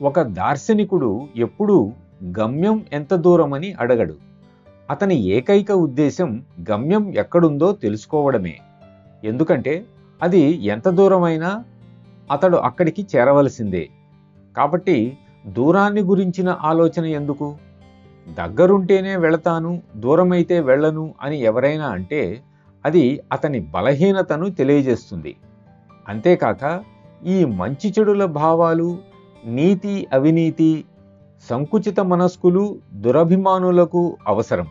ఒక దార్శనికుడు ఎప్పుడూ గమ్యం ఎంత దూరమని అడగడు. అతని ఏకైక ఉద్దేశం గమ్యం ఎక్కడుందో తెలుసుకోవడమే. ఎందుకంటే అది ఎంత దూరమైనా అతడు అక్కడికి చేరవలసిందే. కాబట్టి దూరాన్ని గురించిన ఆలోచన ఎందుకు? దగ్గరుంటేనే వెళతాను, దూరమైతే వెళ్ళను అని ఎవరైనా అంటే అది అతని బలహీనతను తెలియజేస్తుంది. అంతేకాక ఈ మంచి చెడుల భావాలు, నీతి అవినీతి, సంకుచిత మనస్కులు, దురభిమానులకు అవసరం.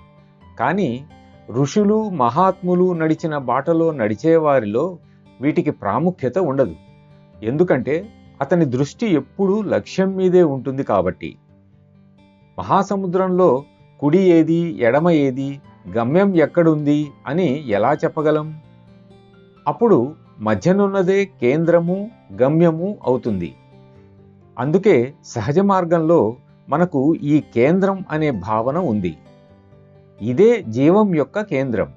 కానీ ఋషులు, మహాత్ములు నడిచిన బాటలో నడిచేవారిలో వీటికి ప్రాముఖ్యత ఉండదు. ఎందుకంటే అతని దృష్టి ఎప్పుడూ లక్ష్యం మీదే ఉంటుంది కాబట్టి. మహాసముద్రంలో కుడి ఏది, ఎడమ ఏది, గమ్యం ఎక్కడుంది అని ఎలా చెప్పగలం? అప్పుడు మధ్యనున్నదే కేంద్రము, గమ్యము అవుతుంది. అందుకే సహజ మార్గంలో మనకు ఈ కేంద్రం అనే భావన ఉంది. ఇదే జీవం యొక్క కేంద్రం.